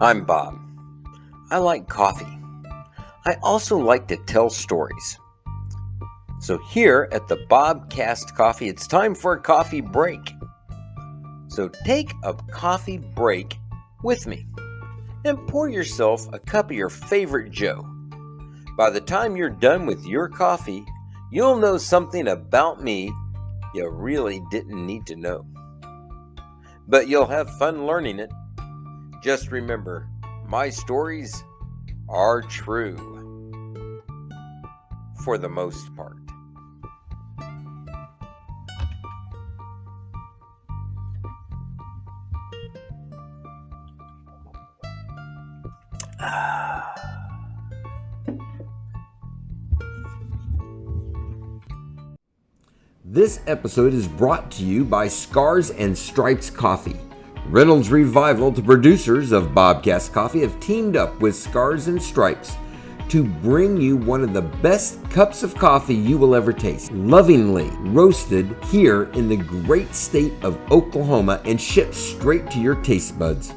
I'm Bob. I like coffee. I also like to tell stories. So here at the Bobcast Coffee, it's time for a coffee break. So take a coffee break with me and pour yourself a cup of your favorite Joe. By the time you're done with your coffee, you'll know something about me you really didn't need to know. But you'll have fun learning it. Just remember, my stories are true. For the most part. This episode is brought to you by Scars and Stripes Coffee. Reynolds Revival, the producers of Bobcast Coffee, have teamed up with Scars and Stripes to bring you one of the best cups of coffee you will ever taste. Lovingly roasted here in the great state of Oklahoma and shipped straight to your taste buds.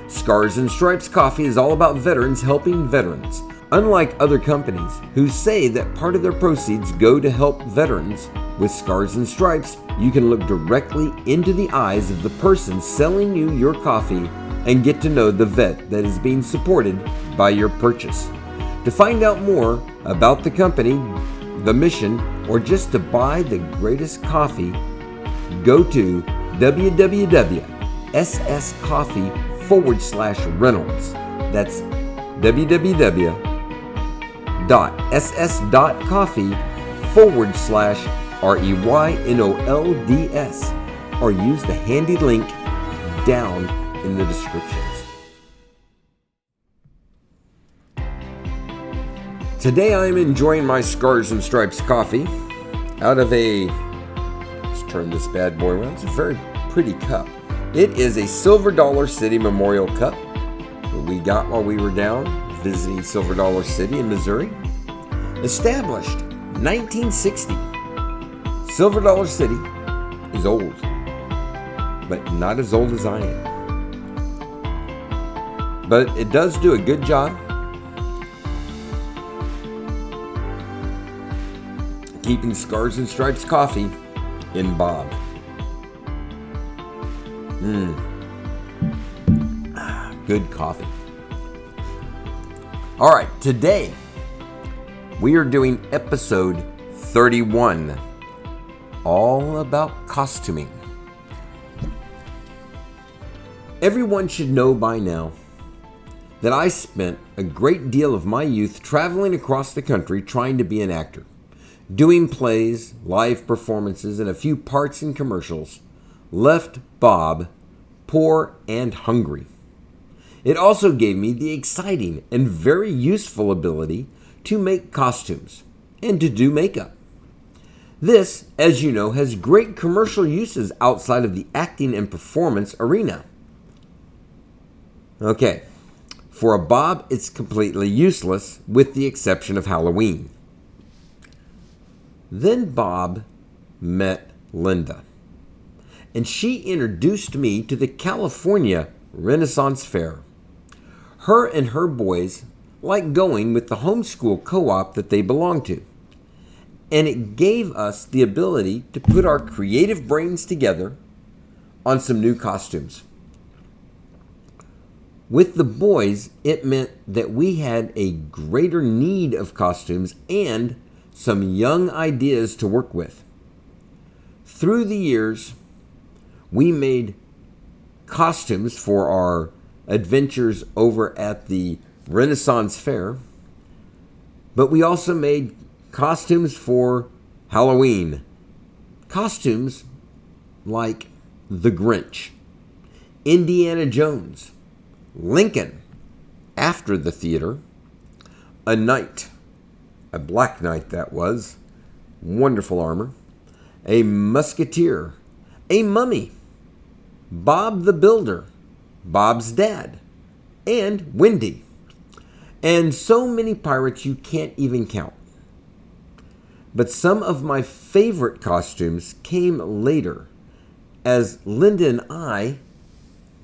Scars and Stripes Coffee is all about veterans helping veterans. Unlike other companies who say that part of their proceeds go to help veterans, with Scars and Stripes, you can look directly into the eyes of the person selling you your coffee and get to know the vet that is being supported by your purchase. To find out more about the company, the mission, or just to buy the greatest coffee, go to www.sscoffee.com/Reynolds. That's www.ss.coffee/REYNOLDS, or use the handy link down in the descriptions. Today I am enjoying my Scars and Stripes coffee out of let's turn this bad boy around. It's a very pretty cup. It is a Silver Dollar City Memorial Cup that we got while we were down visiting Silver Dollar City in Missouri. Established 1960. Silver Dollar City is old, but not as old as I am. But it does do a good job keeping Scars and Stripes coffee in Bob. Good coffee. All right, today we are doing episode 31, all about costuming. Everyone should know by now that I spent a great deal of my youth traveling across the country trying to be an actor, doing plays, live performances, and a few parts in commercials, left Bob poor and hungry. It also gave me the exciting and very useful ability to make costumes and to do makeup. This, as you know, has great commercial uses outside of the acting and performance arena. Okay, for a Bob, it's completely useless with the exception of Halloween. Then Bob met Linda, and she introduced me to the California Renaissance Fair. Her and her boys like going with the homeschool co-op that they belong to. And it gave us the ability to put our creative brains together on some new costumes. With the boys, it meant that we had a greater need of costumes and some young ideas to work with. Through the years, we made costumes for our adventures over at the Renaissance Fair, but we also made costumes for Halloween. Costumes like the Grinch, Indiana Jones, Lincoln, after the theater, a knight, a black knight that was, wonderful armor, a musketeer, a mummy, Bob the Builder, Bob's dad, and Wendy, and so many pirates you can't even count. But some of my favorite costumes came later, as Linda and I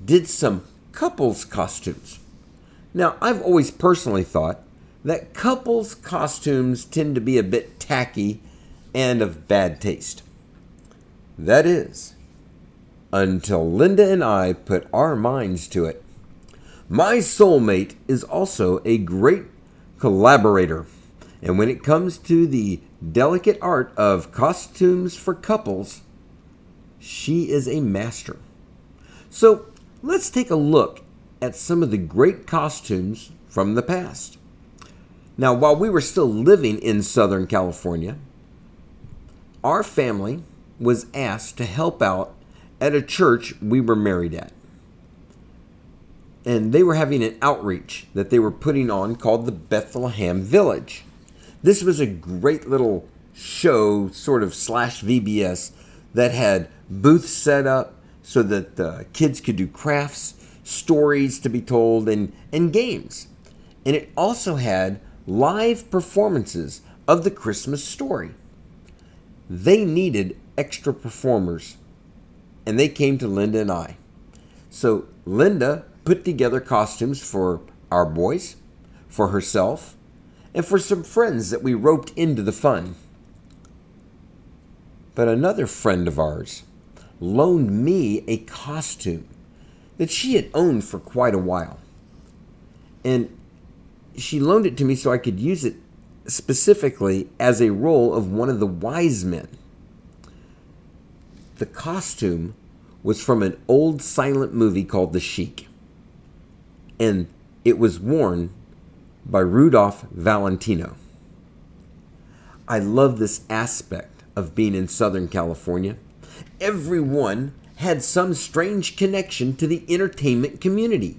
did some couples costumes. Now, I've always personally thought that couples' costumes tend to be a bit tacky and of bad taste. That is, until Linda and I put our minds to it. My soulmate is also a great collaborator, and when it comes to the delicate art of costumes for couples, she is a master. So let's take a look at some of the great costumes from the past. Now, while we were still living in Southern California, our family was asked to help out at a church we were married at. And they were having an outreach that they were putting on called the Bethlehem Village. This was a great little show, sort of slash VBS, that had booths set up so that the kids could do crafts, stories to be told, and games. And it also had live performances of the Christmas story. They needed extra performers, and they came to Linda and I. So Linda put together costumes for our boys, for herself, and for some friends that we roped into the fun. But another friend of ours loaned me a costume that she had owned for quite a while. And she loaned it to me so I could use it specifically as a role of one of the wise men. The costume was from an old silent movie called The Sheik, and it was worn by Rudolph Valentino. I love this aspect of being in Southern California. Everyone had some strange connection to the entertainment community.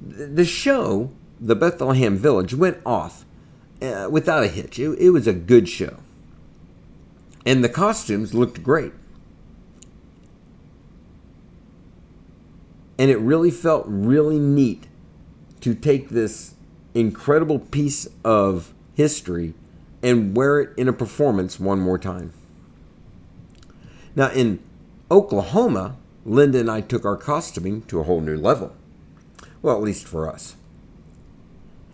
The show, the Bethlehem Village, went off without a hitch. It was a good show. And the costumes looked great. And it really felt really neat to take this incredible piece of history and wear it in a performance one more time. Now, in Oklahoma, Linda and I took our costuming to a whole new level. Well, at least for us.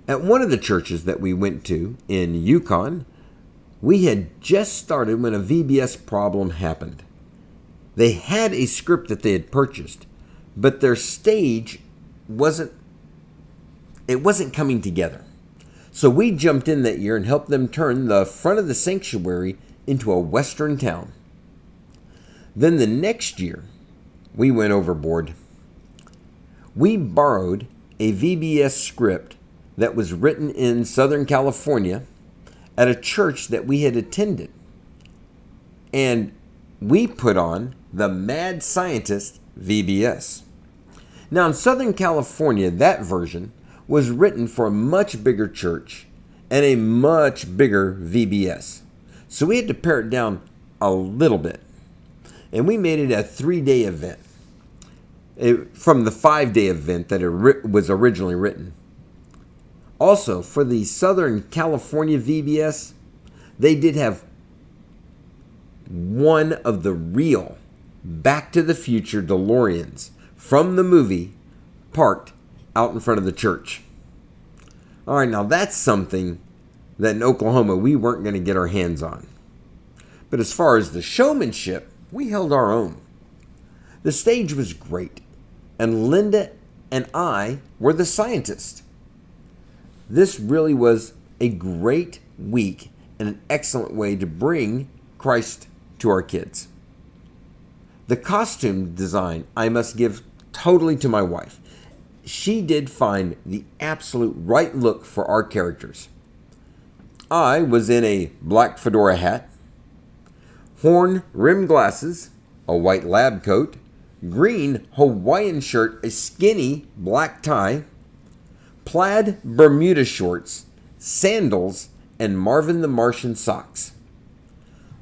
At one of the churches that we went to in Yukon, we had just started when a VBS problem happened. They had a script that they had purchased, but their stage wasn't coming together. So we jumped in that year and helped them turn the front of the sanctuary into a Western town. Then the next year, we went overboard. We borrowed a VBS script that was written in Southern California at a church that we had attended. And we put on the Mad Scientist VBS. Now in Southern California, that version was written for a much bigger church and a much bigger VBS. So we had to pare it down a little bit. And we made it a 3-day event from the 5-day event that it was originally written. Also, for the Southern California VBS, they did have one of the real Back to the Future DeLoreans from the movie parked out in front of the church. All right, now that's something that in Oklahoma we weren't going to get our hands on. But as far as the showmanship, we held our own. The stage was great, and Linda and I were the scientists. This really was a great week and an excellent way to bring Christ to our kids. The costume design I must give totally to my wife. She did find the absolute right look for our characters. I was in a black fedora hat, horn-rimmed glasses, a white lab coat, green Hawaiian shirt, a skinny black tie, plaid Bermuda shorts, sandals, and Marvin the Martian socks.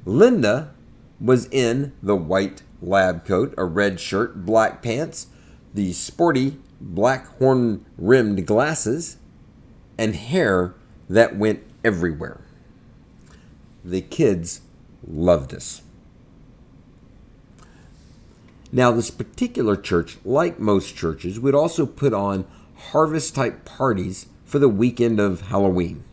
Linda was in the white lab coat, a red shirt, black pants, the sporty black horn-rimmed glasses, and hair that went everywhere. The kids loved us. Now, this particular church, like most churches, would also put on harvest type parties for the weekend of Halloween.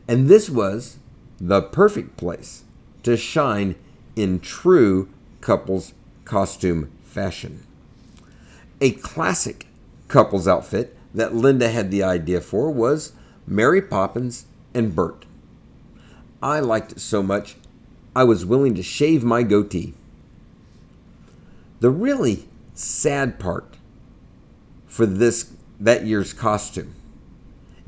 And this was the perfect place to shine in true couples costume fashion. A classic couples outfit that Linda had the idea for was Mary Poppins and Bert. I liked it so much, I was willing to shave my goatee. The really sad part for that year's costume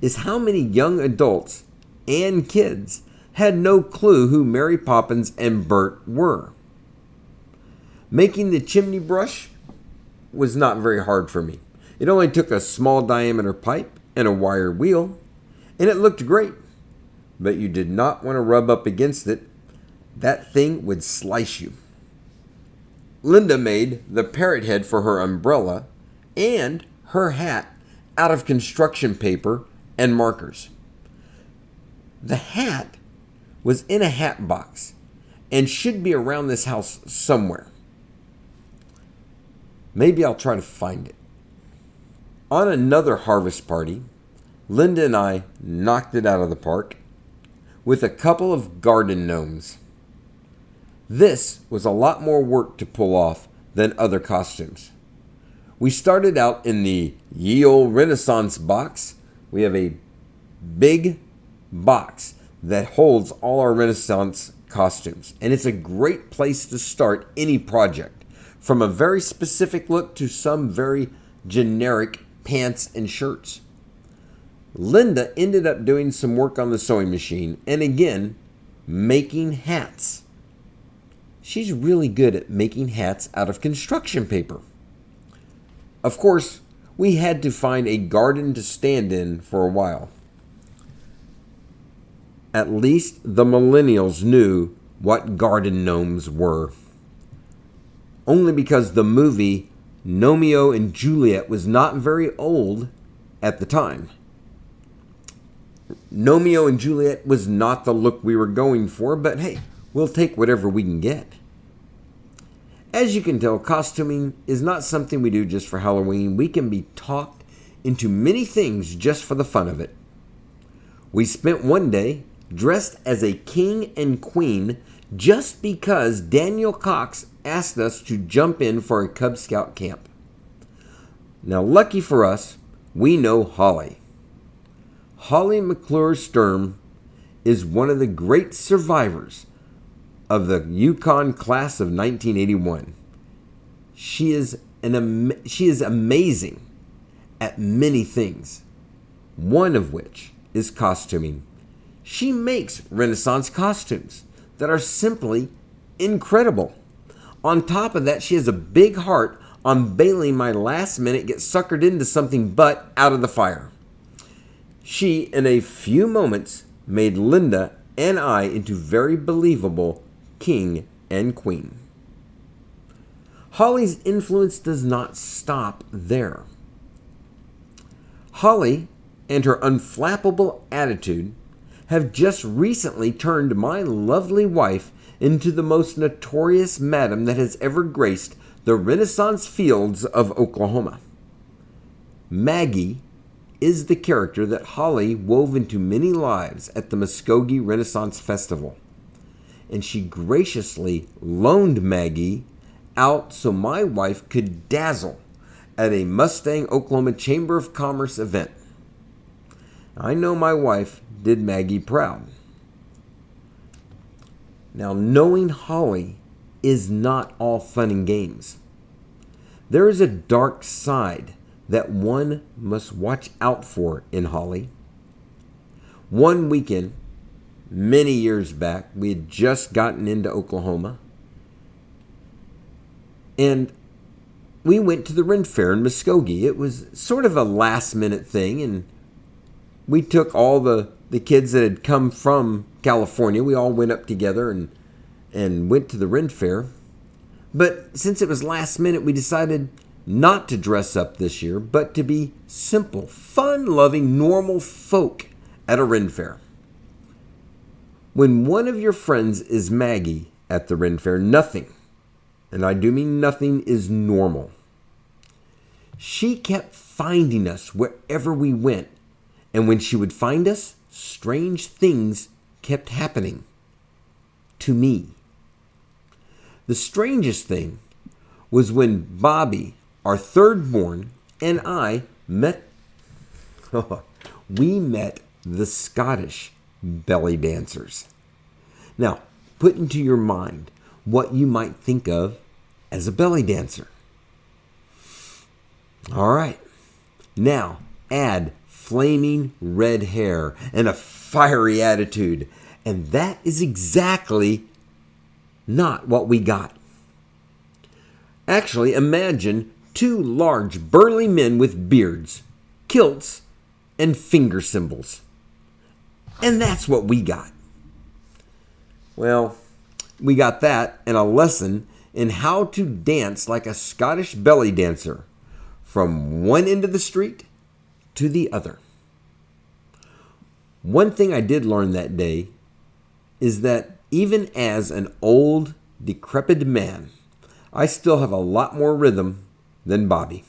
is how many young adults and kids had no clue who Mary Poppins and Bert were. Making the chimney brush was not very hard for me. It only took a small diameter pipe and a wire wheel, and it looked great. But you did not want to rub up against it. That thing would slice you. Linda made the parrot head for her umbrella and her hat out of construction paper and markers. The hat was in a hat box and should be around this house somewhere. Maybe I'll try to find it. On another harvest party, Linda and I knocked it out of the park with a couple of garden gnomes. This was a lot more work to pull off than other costumes. We started out in the Ye Olde Renaissance box. We have a big box that holds all our Renaissance costumes, and it's a great place to start any project, from a very specific look to some very generic pants and shirts. Linda ended up doing some work on the sewing machine and again, making hats. She's really good at making hats out of construction paper. Of course, we had to find a garden to stand in for a while. At least the millennials knew what garden gnomes were. Only because the movie Gnomeo and Juliet was not very old at the time. Gnomeo and Juliet was not the look we were going for, but hey, we'll take whatever we can get. As you can tell, costuming is not something we do just for Halloween. We can be talked into many things just for the fun of it. We spent one day dressed as a king and queen just because Daniel Cox asked us to jump in for a Cub Scout camp. Now, lucky for us, we know Holly. Holly McClure Sturm is one of the great survivors of the Yukon class of 1981. She is amazing at many things, one of which is costuming. She makes Renaissance costumes that are simply incredible. On top of that, she has a big heart on bailing my last minute get suckered into something but out of the fire. She, in a few moments, made Linda and I into very believable king and queen. Holly's influence does not stop there. Holly and her unflappable attitude have just recently turned my lovely wife into the most notorious madam that has ever graced the Renaissance fields of Oklahoma. Maggie is the character that Holly wove into many lives at the Muskogee Renaissance Festival. And she graciously loaned Maggie out so my wife could dazzle at a Mustang, Oklahoma Chamber of Commerce event. I know my wife did Maggie proud. Now, knowing Holly is not all fun and games. There is a dark side that one must watch out for in Holly. One weekend, many years back, we had just gotten into Oklahoma, and we went to the Ren Fair in Muskogee. It was sort of a last-minute thing, and we took all the kids that had come from California. We all went up together and went to the Ren Fair. But since it was last minute, we decided not to dress up this year, but to be simple, fun-loving, normal folk at a Ren Fair. When one of your friends is Maggie at the Ren Fair, nothing, and I do mean nothing, is normal. She kept finding us wherever we went, and when she would find us, strange things kept happening to me. The strangest thing was when Bobby, our third born, and I met we met the Scottish belly dancers. Now, put into your mind what you might think of as a belly dancer. All right, now add flaming red hair and a fiery attitude, and that is exactly not what we got. Actually, imagine two large burly men with beards, kilts, and finger cymbals. And that's what we got. Well, we got that and a lesson in how to dance like a Scottish belly dancer from one end of the street to the other. One thing I did learn that day is that even as an old, decrepit man, I still have a lot more rhythm than Bobby.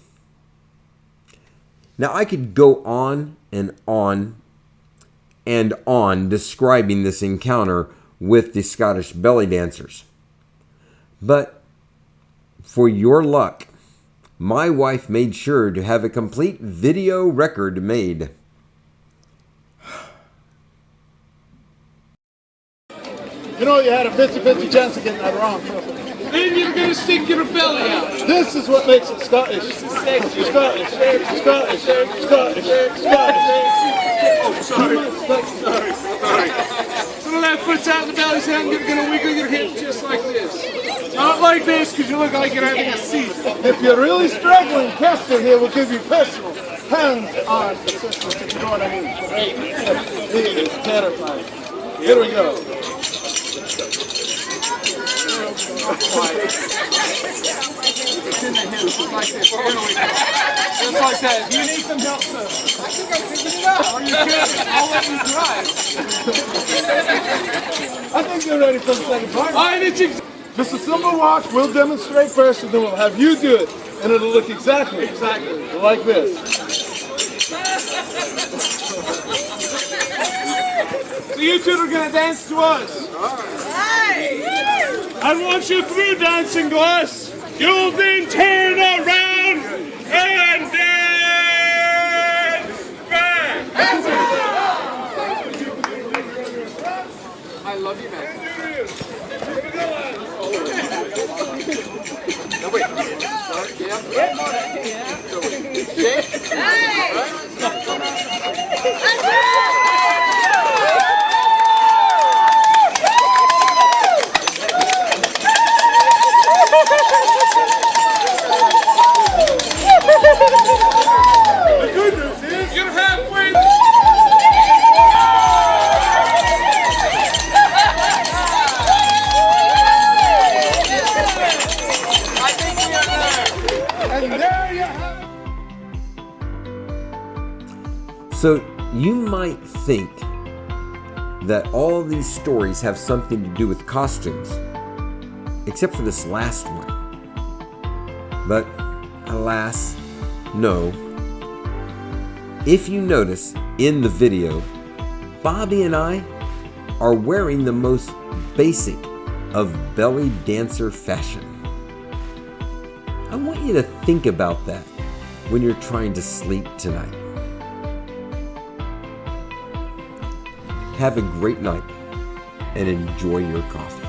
Now, I could go on and on and on describing this encounter with the Scottish belly dancers. But for your luck, my wife made sure to have a complete video record made. You know you had a 50-50 chance of getting that wrong. Then you're going to stick your belly out. This is what makes it Scottish. This is sexy. Scottish, Scottish, Scottish, Scottish. Oh, sorry. So the left foot's out, the belly's down, you're going to wiggle your hips just like this. Not like this, because you look like you're having a seizure. If you're really struggling, Kester here will give you personal hands-on assistance, if you know what I mean. He is terrified. Here we go. It's in the hips, it's like this. Just like that. Do you need some help, sir? I think I figured it out. Are you kidding? I'll let you drive. I think you're ready for the second part. It's Mr. Silverwatch will demonstrate first, and then we'll have you do it, and it'll look exactly like this. So you two are going to dance to us. And once you're through dancing to us, you'll then turn around and dance back. I love you, man. No, wait. The good news is You're halfway. I think we are there. and there you have it. So you might think that all these stories have something to do with costumes, except for this last one. But alas, no. If you notice in the video, Bobby and I are wearing the most basic of belly dancer fashion. I want you to think about that when you're trying to sleep tonight. Have a great night and enjoy your coffee.